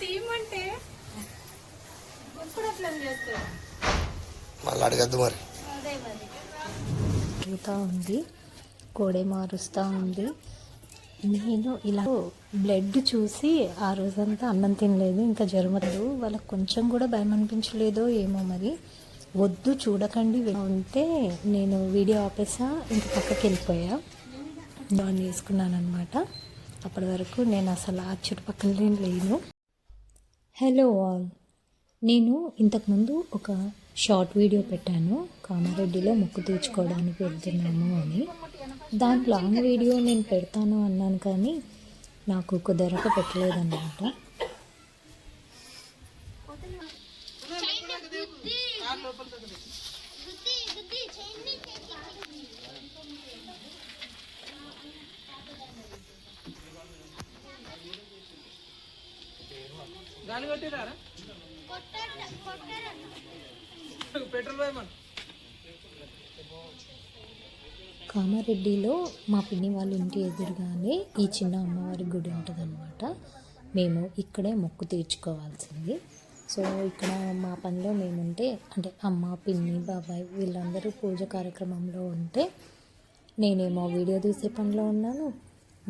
తీయమంటే మళ్ళీ అడగద్దు మరి. జరుగుతూ ఉంది, కోడే మారుస్తూ ఉంది. నేను ఇలా బ్లడ్ చూసి ఆ రోజంతా అన్నం తినలేదు, ఇంకా జ్వరమలేదు. వాళ్ళకి కొంచెం కూడా భయం అనిపించలేదో ఏమో మరి. వద్దు చూడకండి ఉంటే నేను వీడియో ఆపేసా, ఇంక పక్కకి వెళ్ళిపోయా. ఆన్ చేసుకున్నాను అనమాట. అప్పటి వరకు నేను అసలు ఆ చుట్టుపక్కలనే లేను. హలో ఆల్, నేను ఇంతకుముందు ఒక షార్ట్ వీడియో పెట్టాను, కామారెడ్డిలో మొక్కు తీర్చుకోవడానికి వెళ్తున్నాము అని. దాని లాంగ్ వీడియో నేను పెడతాను అన్నాను కానీ నాకు కుదరక పెట్టలేదన్నమాట. కామారెడ్డిలో మా పిన్ని వాళ్ళ ఇంటి ఎదురుగానే ఈ చిన్న అమ్మవారి గుడి ఉంటుందన్నమాట. మేము ఇక్కడే మొక్కు తీర్చుకోవాల్సింది. సో ఇక్కడ మా పనిలో మేముంటే, అంటే అమ్మ, పిన్ని, బాబాయ్ వీళ్ళందరూ పూజ కార్యక్రమంలో ఉంటే నేనేమో వీడియో తీసే పనిలో ఉన్నాను.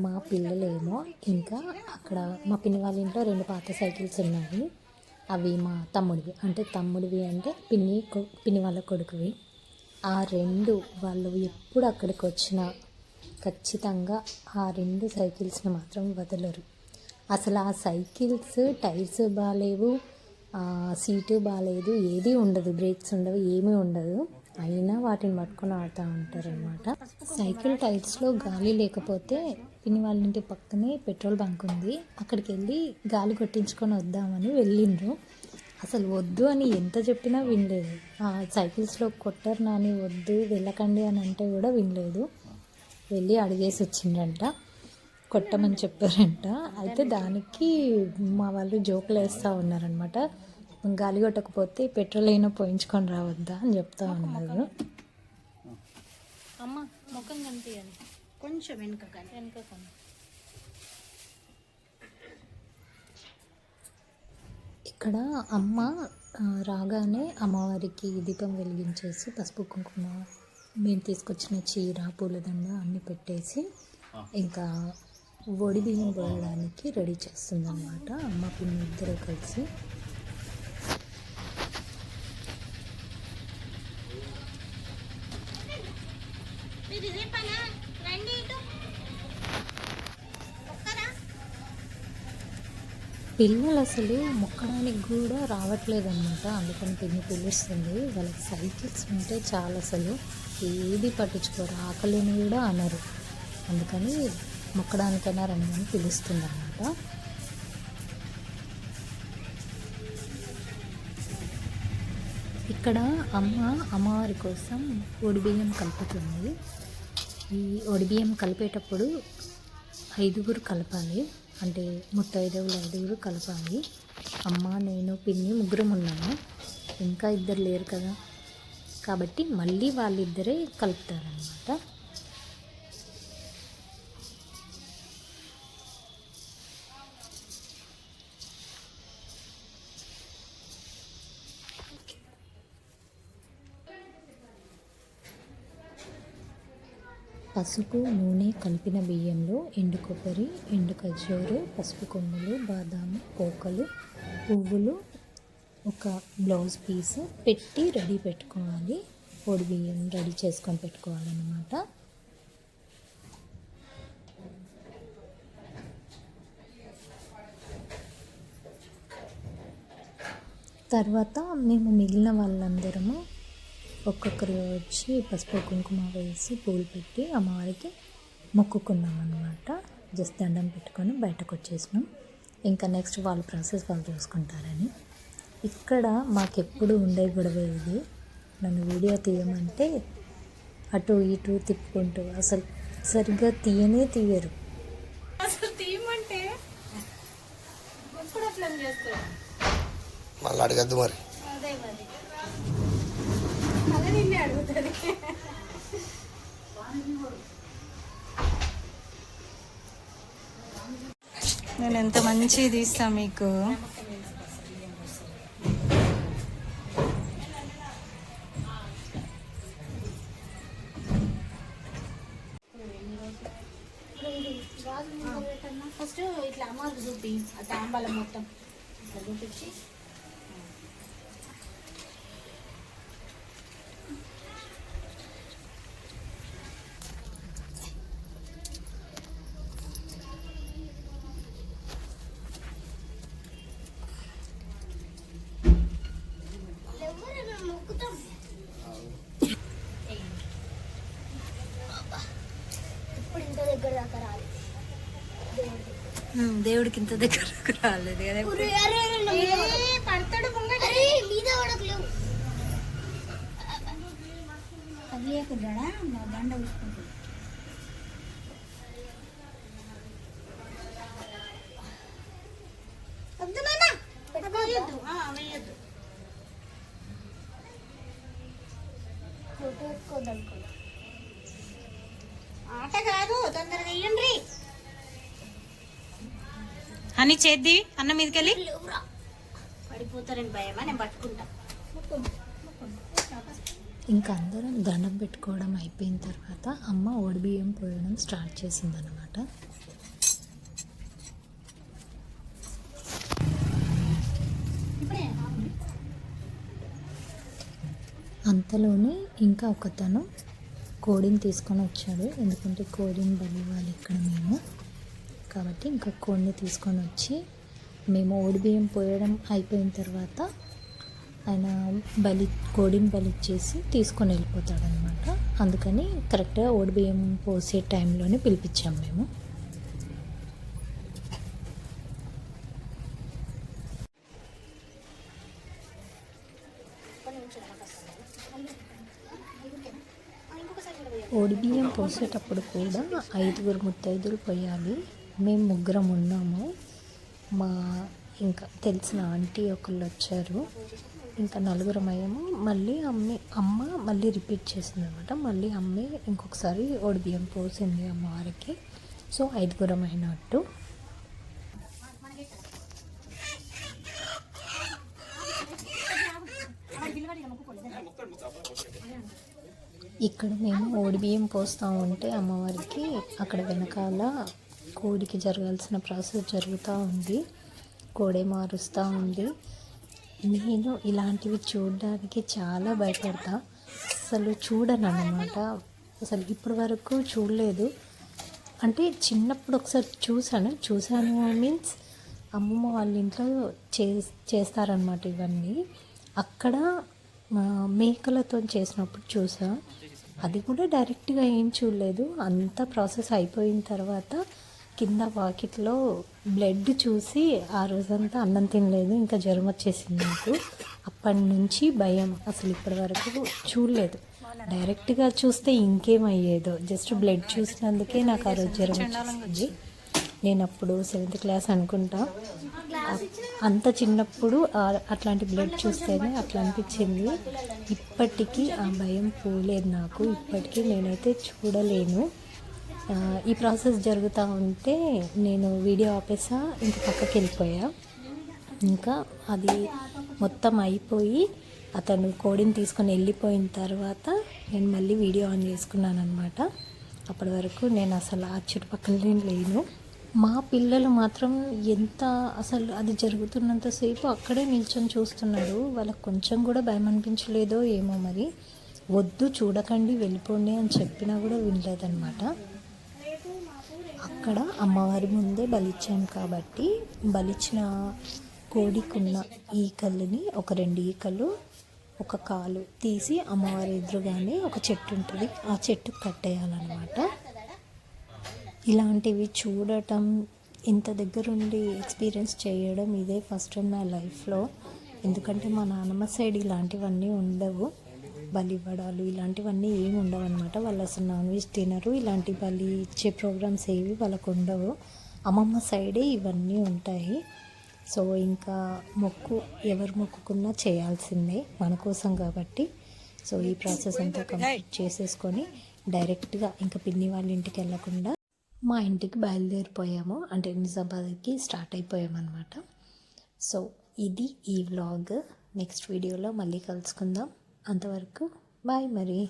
మా పిల్లలేమో ఇంకా అక్కడ మా పిన్ని వాళ్ళ ఇంట్లో 2 పాత సైకిల్స్ ఉన్నాయి. అవి మా తమ్ముడివి, అంటే పిన్ని వాళ్ళ కొడుకువి. ఆ 2 వాళ్ళు ఎప్పుడు అక్కడికి వచ్చినా ఖచ్చితంగా ఆ 2 సైకిల్స్ని మాత్రం వదలరు. అసలు ఆ సైకిల్స్ టైర్స్ బాగాలేవు, సీటు బాగాలేదు, ఏది ఉండదు, బ్రేక్స్ ఉండవు, ఏమీ ఉండదు. అయినా వాటిని పట్టుకొని ఆడుతూ ఉంటారనమాట. సైకిల్ టైర్స్లో గాలి లేకపోతే పిన్ని వాళ్ళ ఇంటి పక్కనే పెట్రోల్ బంక్ ఉంది, అక్కడికి వెళ్ళి గాలి కొట్టించుకొని వద్దామని వెళ్ళిండ్రు. అసలు వద్దు అని ఎంత చెప్పినా వినలేదు. ఆ సైకిల్స్లో కొట్టరు నాని, వద్దు వెళ్ళకండి అని అంటే కూడా వినలేదు. వెళ్ళి అడిగేసి వచ్చిండ్రంట, కొట్టమని చెప్పారంట. అయితే దానికి మా వాళ్ళు జోకులు వేస్తూ ఉన్నారనమాట. గాలి కొట్టకపోతే పెట్రోల్ అయినా పోయించుకొని రావద్దా అని చెప్తా ఉన్నారు. అమ్మ ముఖం కనిపించాలి కొంచెం వెనుక. ఇక్కడ అమ్మ రాగానే అమ్మవారికి దీపం వెలిగించేసి పసుపు కుంకుమ, మేము తీసుకొచ్చిన చీర, పూలదండ అన్నీ పెట్టేసి ఇంకా వడి బియ్యం పోయడానికి రెడీ చేస్తుందన్నమాట అమ్మ, పిన్ని ఇద్దరు కలిసి. పిల్లలు అసలు మొక్కడానికి కూడా రావట్లేదన్నమాట, అందుకని పిన్ని పిలుస్తుంది. వాళ్ళకి సైకిల్స్ ఉంటే చాలా, అసలు ఏది పట్టించుకోరు, ఆకలిని కూడా అనరు. అందుకని మొక్కడానికైనా రండి అని పిలుస్తుంది అన్నమాట. ఇక్కడ అమ్మవారి కోసం ఒడిబియ్యం కలుపుతుంది. ఈ ఒడిబియ్యం కలిపేటప్పుడు 5 కలపాలి, అంటే ముత్తైదువులు 5 కలపాలి. అమ్మ, నేను, పిన్ని 3 ఉన్నాము, ఇంకా 2 లేరు కదా, కాబట్టి మళ్ళీ వాళ్ళిద్దరే కలుపుతారనమాట. పసుపు, నూనె కలిపిన బియ్యంలో ఎండు కొబ్బరి, ఎండు ఖర్జూరు, పసుపు కొమ్ములు, బాదాము, పోకలు, పువ్వులు, ఒక బ్లౌజ్ పీస్ పెట్టి రెడీ పెట్టుకోవాలి. పొడి బియ్యం రెడీ చేసుకొని పెట్టుకోవాలన్నమాట. తర్వాత మేము మిగిలిన వాళ్ళందరము ఒక్కొక్కరు వచ్చి పసుపు కుంకుమ వేసి పూలు పెట్టి అమ్మవారికి మొక్కుకున్నాం అన్నమాట. జస్ట్ దండం పెట్టుకొని బయటకు వచ్చేసినాం. ఇంకా నెక్స్ట్ వాళ్ళ ప్రాసెస్ వాళ్ళు చూసుకుంటారని. ఇక్కడ మాకెప్పుడు ఉండే గొడవ ఇది, నన్ను వీడియో తీయమంటే అటు ఇటు తిప్పుకుంటూ అసలు సరిగ్గా తీయరు. అసలు తీయమంటే మళ్ళీ అడగద్దు మరి. నేను ఎంత మంచిగా తీస్తా మీకు. చూపి ఆ తాంబాలం మొత్తం ఇట్లా చూపించి దేవుడికి ఇంత దగ్గరకు రాలేదు కదా పడతాడు కదిలేకుండా దండ చూసుకుంటుంది వేయద్దు ఆట కాదు తొందరగా వెయ్యండి అని చేద్ది అన్న మీదకెళ్ళి పడిపోతారని భయమా నేను పట్టుకుంటా. ఇంకా అందరం దండం పెట్టుకోవడం అయిపోయిన తర్వాత అమ్మ బియ్యం పోయడం స్టార్ట్ చేసిందనమాట. అంతలోనే ఇంకా ఒకతను కోడిని తీసుకొని వచ్చాడు. ఎందుకంటే కోడిని బలి ఇవ్వాలి ఇక్కడ మేము కాబట్టి ఇంకా కోడిని తీసుకొని వచ్చి మేము బియ్యం పోయడం అయిపోయిన తర్వాత ఆయన కోడిని బలిచ్చేసి తీసుకొని వెళ్ళిపోతాడు అనమాట. అందుకని కరెక్ట్గా బియ్యం పోసే టైంలోనే పిలిపించాం మేము. బియ్యం పోసేటప్పుడు కూడా 5 ముత్తైదులు పోయాలి. మేము 3 ఉన్నాము. మా ఇంకా తెలిసిన ఆంటీ ఒకళ్ళు వచ్చారు. ఇంకా 4 అయ్యాము. మళ్ళీ అమ్మ మళ్ళీ రిపీట్ చేసింది అనమాట. మళ్ళీ అమ్మే ఇంకొకసారి బియ్యం పోసింది అమ్మవారికి. సో 5 అయినట్టు. ఇక్కడ మేము బియ్యం పోస్తూ ఉంటే అమ్మవారికి అక్కడ వెనకాల కోడికి జరగాల్సిన ప్రాసెస్ జరుగుతూ ఉంది. కోడే మారుస్తూ ఉంది. నేను ఇలాంటివి చూడడానికి చాలా భయపడతా. అసలు చూడను అన్నమాట. అసలు ఇప్పటి వరకు చూడలేదు. అంటే చిన్నప్పుడు ఒకసారి చూశాను మీన్స్ అమ్మమ్మ వాళ్ళ ఇంట్లో చేస్తారనమాట ఇవన్నీ. అక్కడ మేకలతో చేసినప్పుడు చూసా. అది కూడా డైరెక్ట్గా ఏం చూడలేదు. అంతా ప్రాసెస్ అయిపోయిన తర్వాత కింద వాకిట్లో బ్లడ్ చూసి ఆ రోజంతా అన్నం తినలేదు. ఇంకా జ్వరం వచ్చేసింది నాకు. అప్పటి నుంచి భయం. అసలు ఇప్పటి వరకు చూడలేదు. డైరెక్ట్గా చూస్తే ఇంకేమయ్యేదో. జస్ట్ బ్లడ్ చూసినందుకే నాకు ఆ రోజు జ్వరం వచ్చింది. నేను అప్పుడు 7th క్లాస్ అనుకుంటా. అంత చిన్నప్పుడు అట్లాంటి బ్లడ్ చూస్తేనే అట్లా అనిపించింది. ఇప్పటికీ ఆ భయం పోలేదు నాకు. ఇప్పటికీ నేనైతే చూడలేను. ఈ ప్రాసెస్ జరుగుతూ ఉంటే నేను వీడియో ఆపేసా. ఇంకా పక్కకి వెళ్ళిపోయా. ఇంకా అది మొత్తం అయిపోయి అతను కోడిని తీసుకొని వెళ్ళిపోయిన తర్వాత నేను మళ్ళీ వీడియో ఆన్ చేసుకున్నాను అనమాట. అప్పటి వరకు నేను అసలు ఆ చుట్టుపక్కలనే లేను. మా పిల్లలు మాత్రం ఎంత అసలు అది జరుగుతున్నంతసేపు అక్కడే నిల్చొని చూస్తున్నారు. వాళ్ళకి కొంచెం కూడా భయం అనిపించలేదో ఏమో మరి. వద్దు చూడకండి వెళ్ళిపోండి అని చెప్పినా కూడా వినలేదన్నమాట. అక్కడ అమ్మవారి ముందే బలిచ్చాం కాబట్టి బలిచ్చిన కోడికున్న ఈకల్ని ఒక 2 ఈకలు ఒక కాలు తీసి అమ్మవారి ఎదురుగానే ఒక చెట్టు ఉంటుంది, ఆ చెట్టుకు కట్టేయాలన్నమాట. ఇలాంటివి చూడటం, ఇంత దగ్గరుండి ఎక్స్పీరియన్స్ చేయడం ఇదే ఫస్ట్ టైం నా లైఫ్లో. ఎందుకంటే మా నాన్నమ్మ సైడ్ ఇలాంటివన్నీ ఉండవు. బలి ఇవ్వడాలు ఇలాంటివన్నీ ఏమి ఉండవు అనమాట. వాళ్ళు అసలు నాన్ వెజ్ తినరు. ఇలాంటి బలి ఇచ్చే ప్రోగ్రామ్స్ ఏవి వాళ్ళకు ఉండవు. అమ్మమ్మ సైడే ఇవన్నీ ఉంటాయి. సో ఇంకా ఎవరు మొక్కుకున్నా చేయాల్సిందే మన కోసం కాబట్టి. సో ఈ ప్రాసెస్ అంతా కంప్లీట్ చేసేసుకొని డైరెక్ట్గా ఇంకా పిన్ని వాళ్ళ ఇంటికి వెళ్ళకుండా మా ఇంటికి బయలుదేరిపోయాము. అంటే నిజామాబాద్కి స్టార్ట్ అయిపోయామన్నమాట. సో ఇది ఈ వ్లాగ్. నెక్స్ట్ వీడియోలో మళ్ళీ కలుసుకుందాం. అంతవరకు బాయ్ మరి.